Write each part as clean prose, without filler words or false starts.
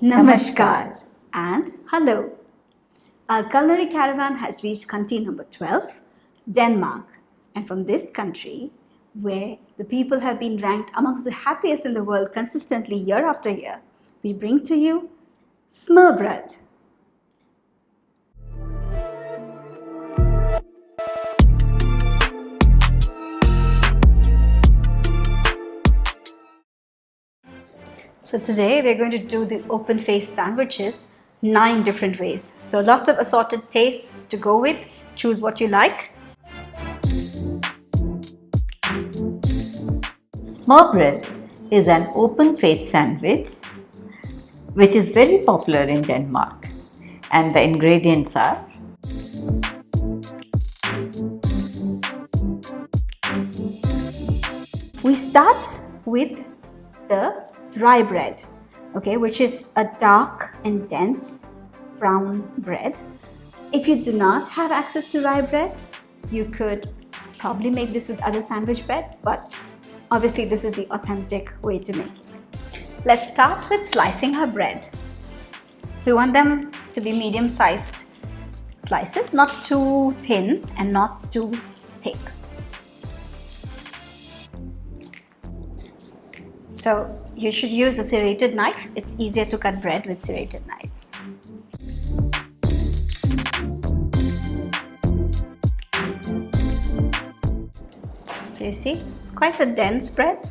Namaskar and hello. Our Culinary Caravan has reached country number 12, Denmark. And from this country, where the people have been ranked amongst the happiest in the world consistently year after year, we bring to you Smørrebrød. So today we're going to do the open face sandwiches 9 different ways. So lots of assorted tastes to go with. Choose what you like. Smørrebrød is an open face sandwich which is very popular in Denmark, and the ingredients are We start with the rye bread, okay, which is a dark and dense brown bread. If you do not have access to rye bread, you could probably make this with other sandwich bread, but obviously this is the authentic way to make it. Let's start with slicing our bread. We want them to be medium-sized slices, not too thin and not too thick. So you should use a serrated knife. It's easier to cut bread with serrated knives. So you see, it's quite a dense bread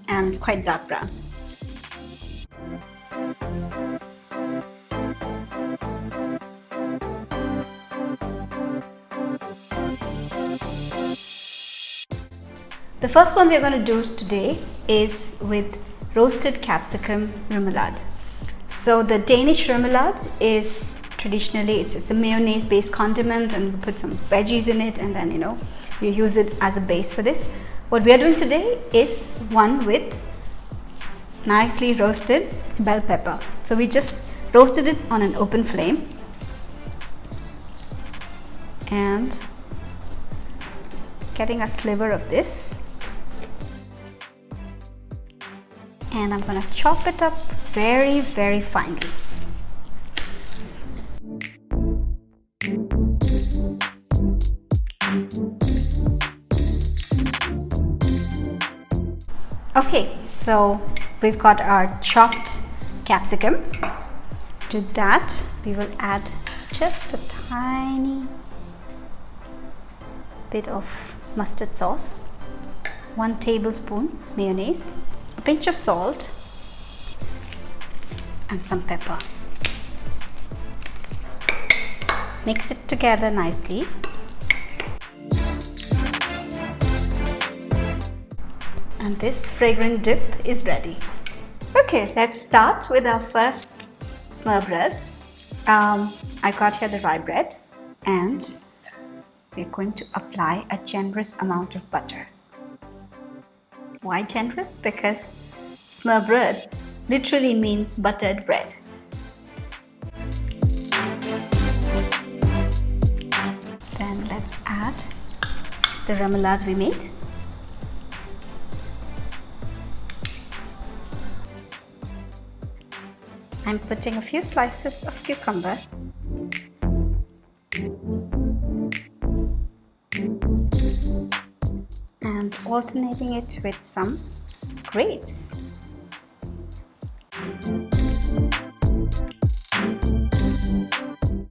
and quite dark brown. The first one we're going to do today is with roasted capsicum remoulade. So the Danish remoulade is traditionally, it's a mayonnaise based condiment, and we put some veggies in it, and then you use it as a base for this. What we are doing today is one with nicely roasted bell pepper. So we just roasted it on an open flame and getting a sliver of this. And I'm going to chop it up very, very finely. Okay, so we've got our chopped capsicum. To that, we will add just a tiny bit of mustard sauce, 1 tablespoon mayonnaise, a pinch of salt, and some pepper. Mix it together nicely. And this fragrant dip is ready. Okay, let's start with our first smørrebrød. I got here the rye bread, and we're going to apply a generous amount of butter. Why generous? Because smørrebrød literally means buttered bread. Then let's add the remoulade we made. I'm putting a few slices of cucumber and alternating it with some grapes.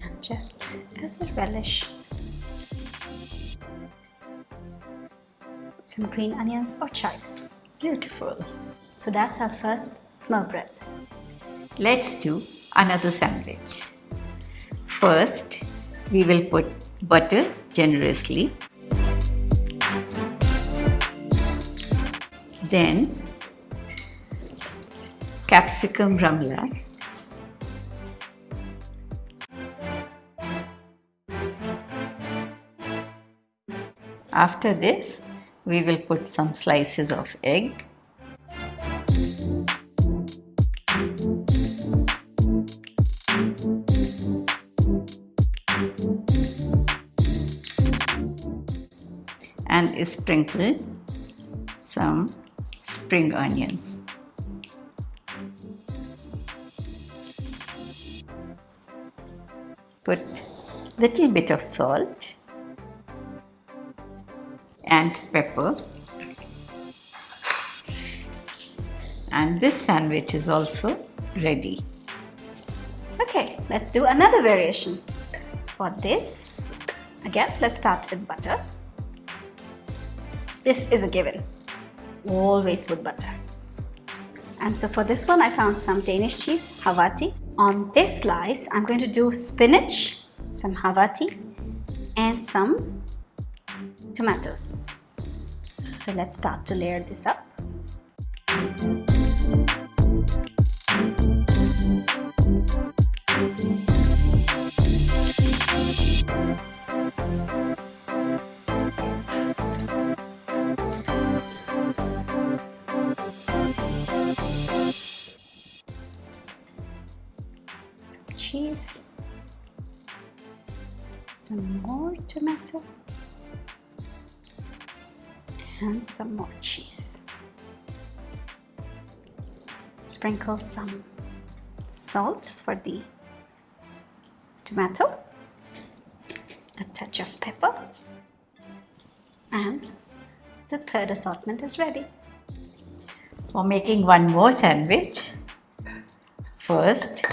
And just as a relish, some green onions or chives. beautiful. So that's our first smørrebrød. Let's do another sandwich. First, we will put butter generously. Then, capsicum remoulade. After this, we will put some slices of egg. And sprinkle some spring onions. put little bit of salt and pepper. And this sandwich is also ready. Okay, let's do another variation. For this, again, let's start with butter. This is a given. Always put butter. And so for this one, I found some Danish cheese, Havarti. On this slice, I'm going to do spinach, some Havarti, and some tomatoes. So let's start to layer this up. Cheese, some more tomato, and some more cheese. Sprinkle some salt for the tomato, a touch of pepper, and the third assortment is ready. For making one more sandwich, first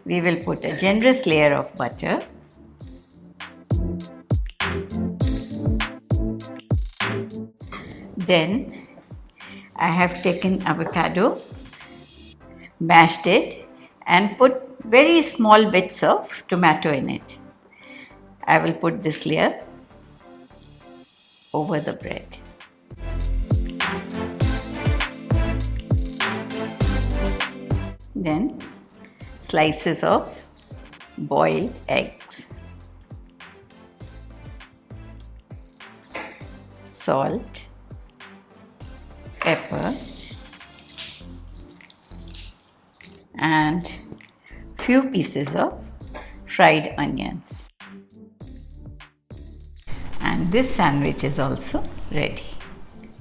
we will put a generous layer of butter. Then I have taken avocado, mashed it and put very small bits of tomato in it. I will put this layer over the bread. Then slices of boiled eggs, salt, pepper, and few pieces of fried onions. And this sandwich is also ready.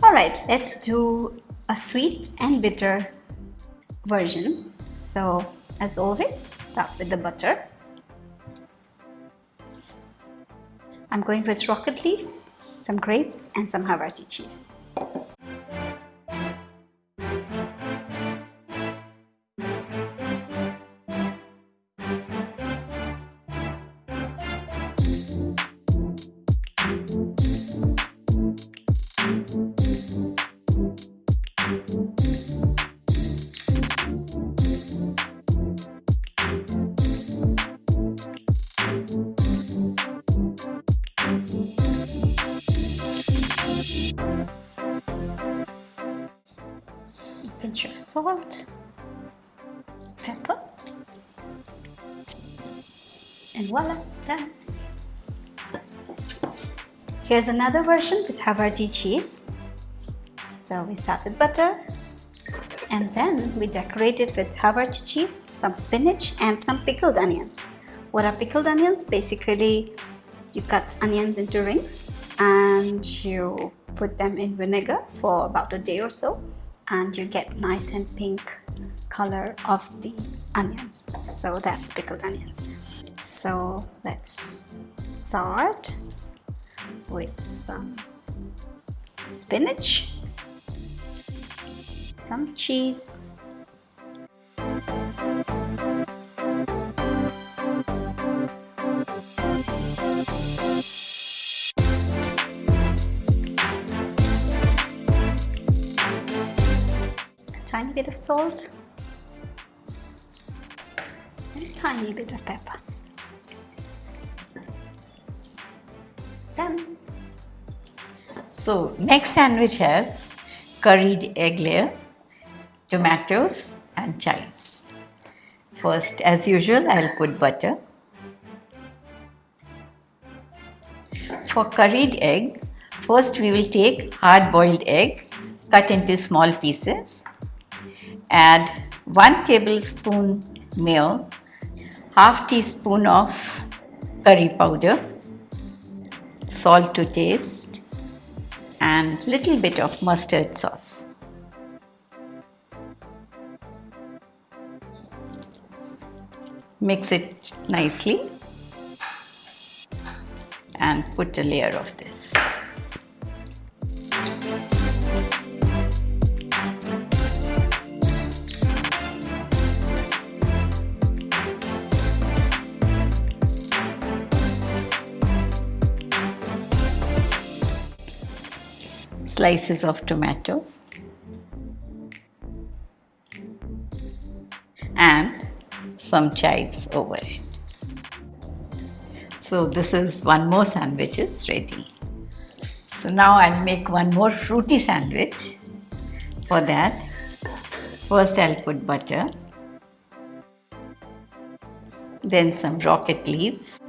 Alright, let's do a sweet and bitter version. So as always, start with the butter. I'm going with rocket leaves, some grapes, and some Havarti cheese. Pinch of salt, pepper, and voila, done. Here's another version with Havarti cheese. So we start with butter and then we decorate it with Havarti cheese, some spinach and some pickled onions. What are pickled onions? Basically, you cut onions into rings and you put them in vinegar for about a day or so, and you get nice and pink color of the onions. So that's pickled onions. So let's start with some spinach, some cheese, tiny bit of salt and a tiny bit of pepper. Done. So next sandwich has curried egg layer, tomatoes and chives. First, as usual, I'll put butter. For curried egg, first we will take hard boiled egg, cut into small pieces. Add 1 tablespoon mayo, half teaspoon of curry powder, salt to taste, and little bit of mustard sauce. Mix it nicely and put a layer of this. Slices of tomatoes and some chives over it. So this is one more sandwich is ready. So now I'll make one more fruity sandwich. For that, first I'll put butter, then some rocket leaves,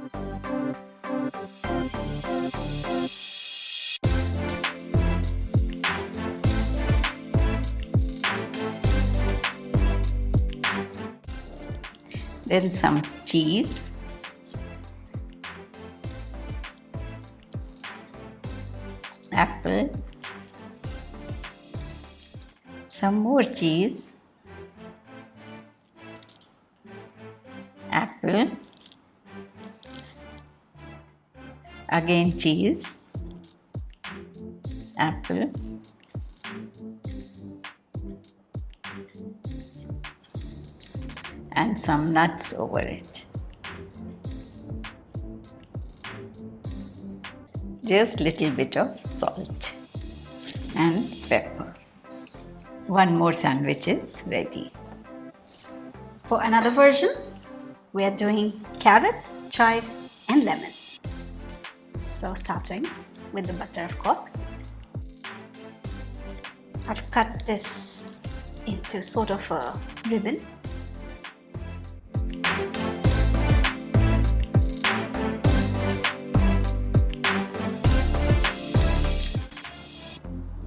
then some cheese, apple, some more cheese, apple, again cheese, apple, and some nuts over it. Just little bit of salt and pepper. One more sandwich is ready. For another version, we are doing carrot, chives and lemon. So starting with the butter, of course. I've cut this into sort of a ribbon.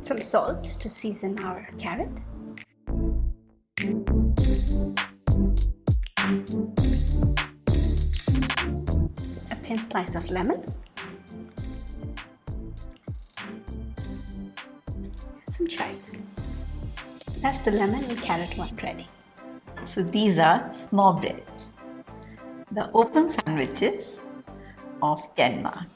Some salt to season our carrot. A thin slice of lemon. Some chives. That's the lemon and carrot one ready. So these are Smorrebrod, the open sandwiches of Denmark.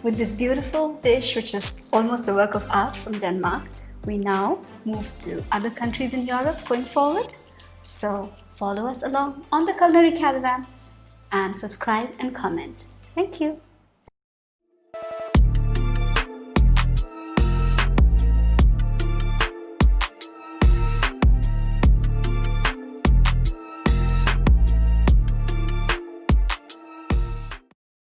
With this beautiful dish, which is almost a work of art from Denmark, we now move to other countries in Europe going forward. So follow us along on the Culinary Caravan and subscribe and comment. Thank you.